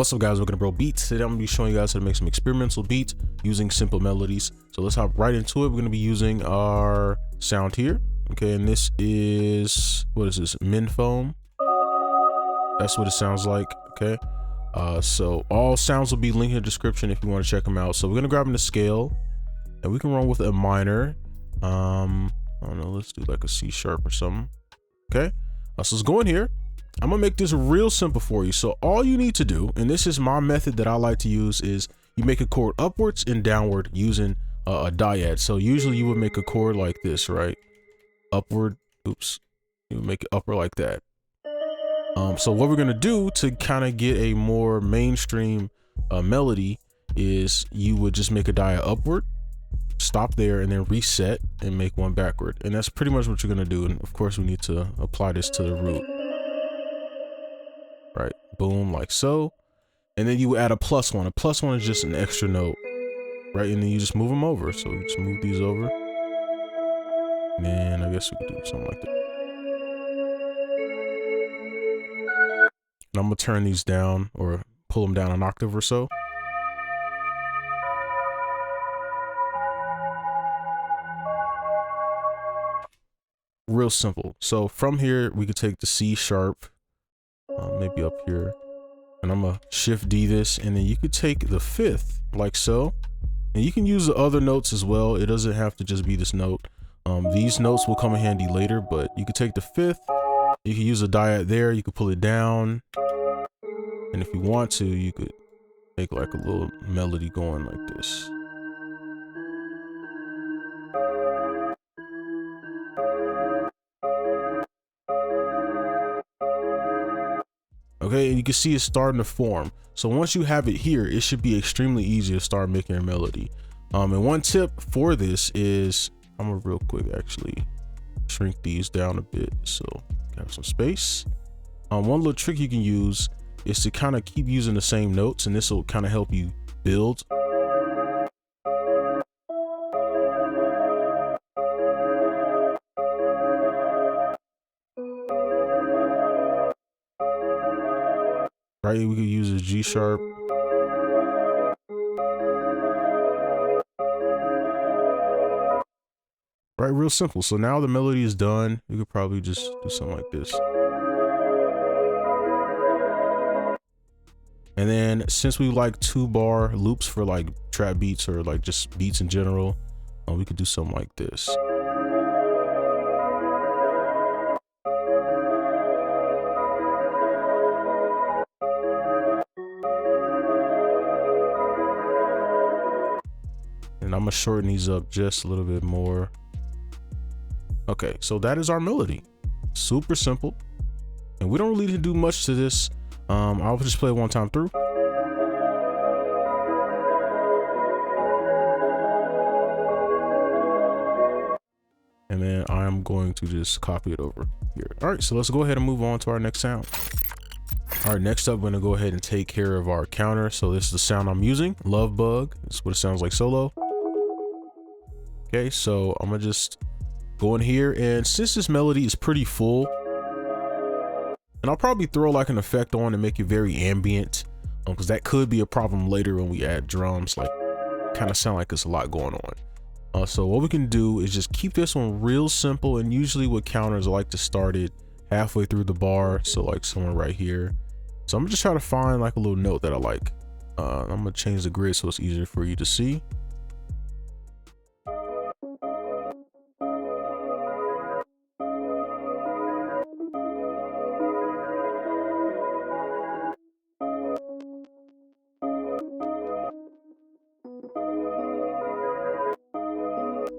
What's up guys, welcome to BroBeats. Today I'm going to be showing you guys how to make some experimental beats using simple melodies. So let's hop right into it. We're going to be using our sound here. Okay, and this is, what is this, 𝗏𝗏. That's what it sounds like, okay? So all sounds will be linked in the description if you want to check them out. So we're going to grab in the scale and we can run with a minor. I don't know, let's do like a C sharp or something. Okay, so let's go in here. I'm gonna make this real simple for you. So all you need to do, and this is my method that I like to use, is you make a chord upwards and downward using a dyad. So usually you would make a chord like this, right? Upward, oops, you would make it upward like that. So what we're gonna do to kind of get a more mainstream melody is you would just make a dyad upward, stop there, and then reset and make one backward. And that's pretty much what you're gonna do. And of course we need to apply this to the root. Right, boom, like so. And then you add a plus one. A plus one is just an extra note, right? And then you just move them over. So you just move these over. And then I guess we could do something like that. And I'm gonna turn these down or pull them down an octave or so. Real simple. So from here, we could take the C sharp, maybe up here, and I'm gonna shift D this, and then you could take the fifth like so, and you can use the other notes as well. It doesn't have to just be this note. These notes will come in handy later, but you could take the fifth, you can use a dyad there, you could pull it down, and if you want to, you could make like a little melody going like this. Okay, and you can see it's starting to form. So once you have it here, it should be extremely easy to start making a melody. And one tip for this is, I'm gonna real quick actually shrink these down a bit so have some space. One little trick you can use is to kind of keep using the same notes, and this will kind of help you build. Right, we could use a G sharp. Right, real simple. So now the melody is done. You could probably just do something like this. And then since we like 2-bar loops for like trap beats or like just beats in general, we could do something like this. And I'm gonna shorten these up just a little bit more. Okay, so that is our melody. Super simple. And we don't really need to do much to this. I'll just play it one time through. And then I'm going to just copy it over here. All right, so let's go ahead and move on to our next sound. All right, next up, we're gonna go ahead and take care of our counter. So this is the sound I'm using, Love Bug. This is what it sounds like solo. Okay, so I'm gonna just go in here, and since this melody is pretty full, and I'll probably throw like an effect on to make it very ambient, because that could be a problem later when we add drums, like kind of sound like there's a lot going on. So what we can do is just keep this one real simple, and usually with counters I like to start it halfway through the bar, so like somewhere right here. So I'm just trying to find like a little note that I like. I'm gonna change the grid so it's easier for you to see.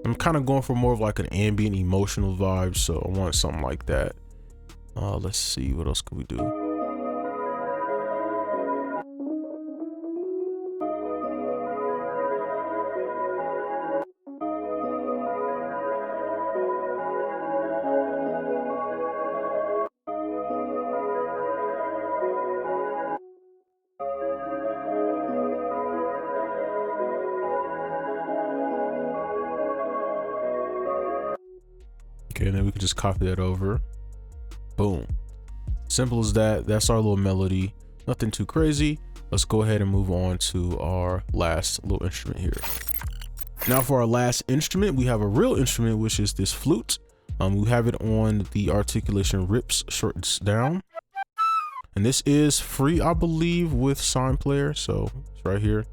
I'm kind of going for more of like an ambient emotional vibe, so I want something like that. Let's see, what else could we do? Okay, and then we can just copy that over. Boom. Simple as that. That's our little melody. Nothing too crazy. let's go ahead and move on to our last little instrument here. Now for our last instrument, we have a real instrument, which is this flute. We have it on the articulation rips shortens down. And this is free, I believe, with Sign Player. So it's right here.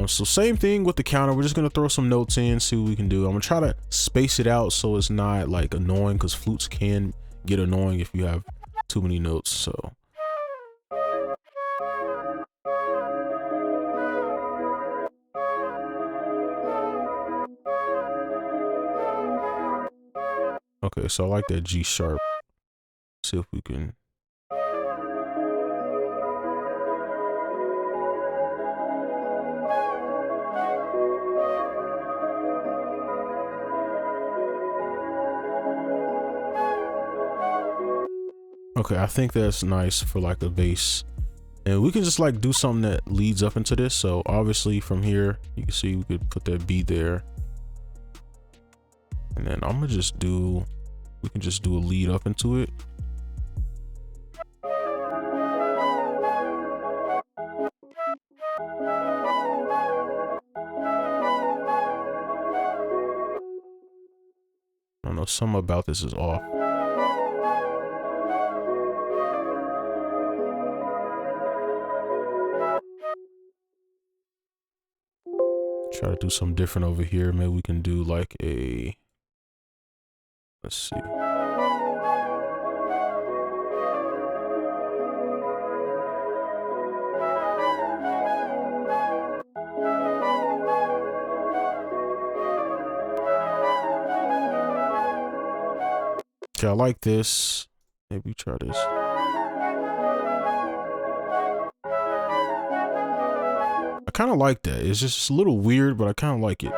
So same thing with the counter. We're just gonna throw some notes in, see what we can do. I'm gonna try to space it out so it's not like annoying, because flutes can get annoying if you have too many notes. So okay, so I like that G sharp. See if we can. Okay, I think that's nice for like a bass. And we can just like do something that leads up into this. So obviously from here, you can see we could put that beat there. And then I'm gonna just do, we can just do a lead up into it. I don't know, something about this is off. Try to do something different over here. Maybe we can do like a, let's see. Okay, I like this. Maybe try this. I kind of like that. It's just a little weird, but I kind of like it.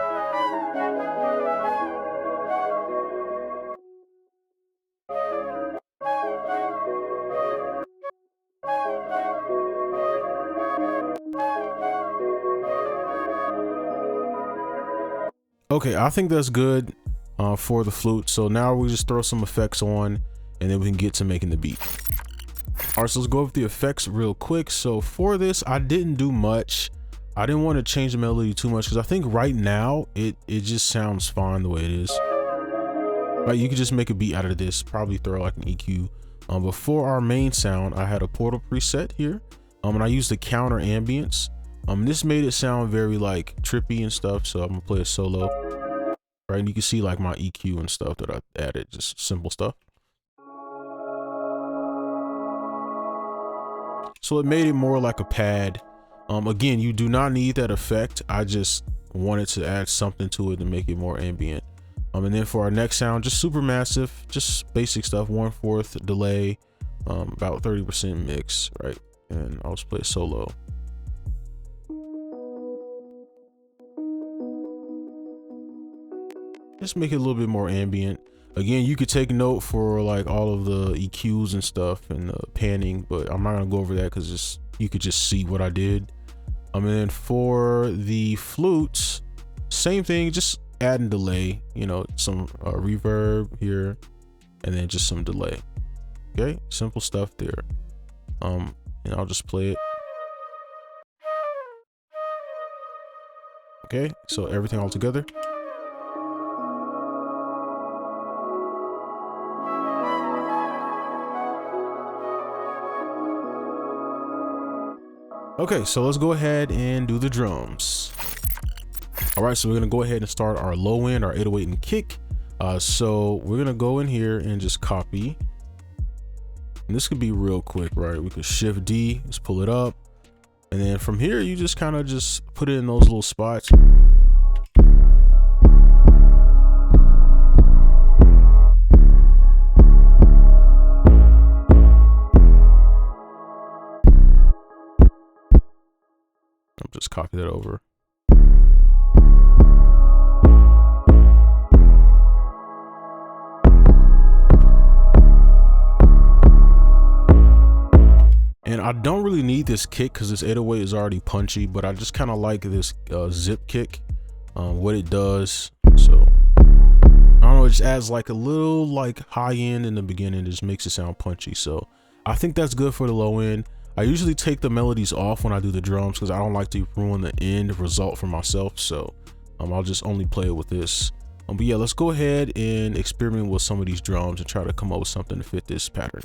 Okay, I think that's good for the flute. So now we just throw some effects on, and then we can get to making the beat. All right, so let's go over the effects real quick. So for this, I didn't do much. I didn't want to change the melody too much because I think right now it just sounds fine the way it is. Right, you could just make a beat out of this, probably throw like an EQ. But for our main sound, I had a portal preset here, and I used the counter ambience. This made it sound very like trippy and stuff. So I'm gonna play a solo, right? And you can see like my EQ and stuff that I added, just simple stuff. So it made it more like a pad. Again, you do not need that effect. I just wanted to add something to it to make it more ambient. And then for our next sound, just super massive, just basic stuff, 1/4 delay, about 30% mix, right? And I'll just play a solo. Just make it a little bit more ambient. Again, you could take note for like all of the EQs and stuff and the panning, but I'm not gonna go over that because you could just see what I did. And then for the flutes, same thing, just adding delay, you know, some reverb here, and then just some delay. Okay, simple stuff there. And I'll just play it. Okay, so everything all together. Okay, so let's go ahead and do the drums. All right, so we're gonna go ahead and start our low end, our 808 and kick. So we're gonna go in here and just copy. And this could be real quick, right? We could Shift D, just pull it up. And then from here, you just kind of just put it in those little spots. Just copy that over. And I don't really need this kick because this 808 is already punchy, but I just kind of like this zip kick, what it does. So I don't know, it just adds like a little like high end in the beginning, just makes it sound punchy. So I think that's good for the low end. I usually take the melodies off when I do the drums because I don't like to ruin the end result for myself. So I'll just only play it with this. But yeah, let's go ahead and experiment with some of these drums and try to come up with something to fit this pattern.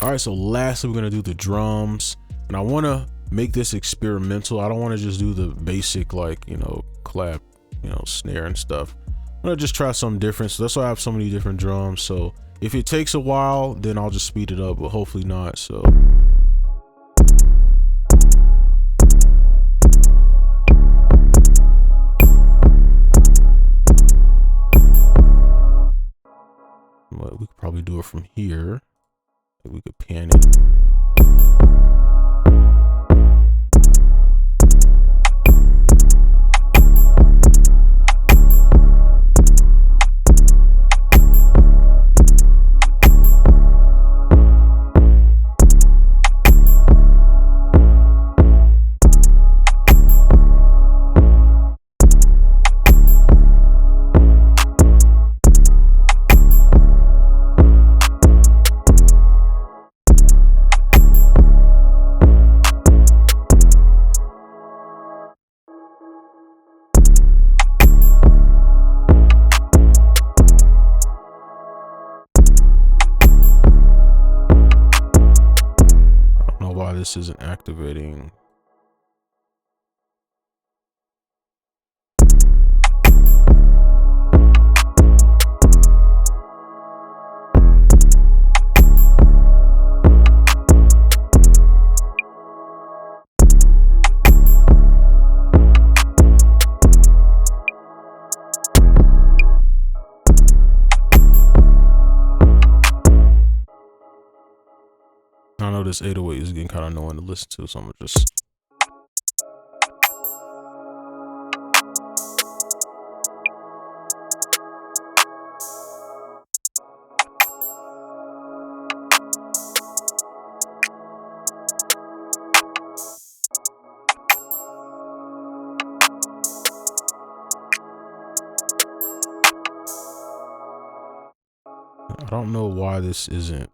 All right, so lastly, we're gonna do the drums, and I wanna make this experimental. I don't wanna just do the basic, like, you know, clap, you know, snare and stuff. I'm gonna just try something different. So that's why I have so many different drums. So if it takes a while, then I'll just speed it up, but hopefully not. So we could probably do it from here. We could pan it. Why this isn't activating. I know this 808 is getting kind of annoying to listen to, so I'm gonna just. I don't know why this isn't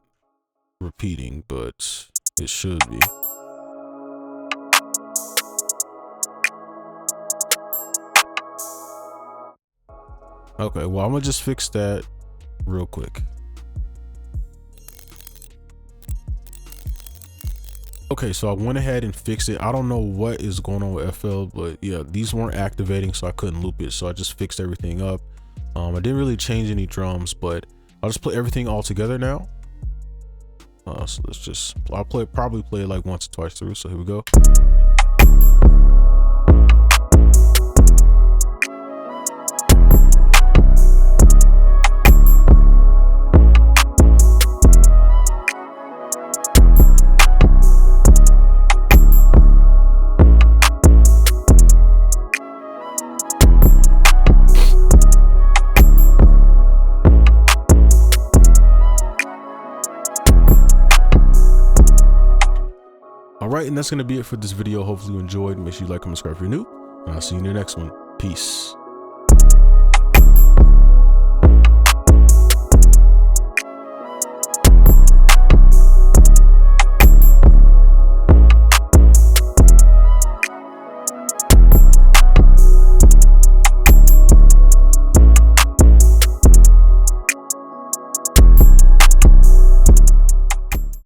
repeating, but it should be. Okay, well, I'm gonna just fix that real quick. Okay, so I went ahead and fixed it. I don't know what is going on with FL, but yeah, these weren't activating, so I couldn't loop it. So I just fixed everything up. I didn't really change any drums, but I'll just play everything all together now. So let's just, I'll probably play it like once or twice through. So here we go. Alright, and that's going to be it for this video. Hopefully you enjoyed. Make sure you like, comment, subscribe if you're new. And I'll see you in the next one. Peace.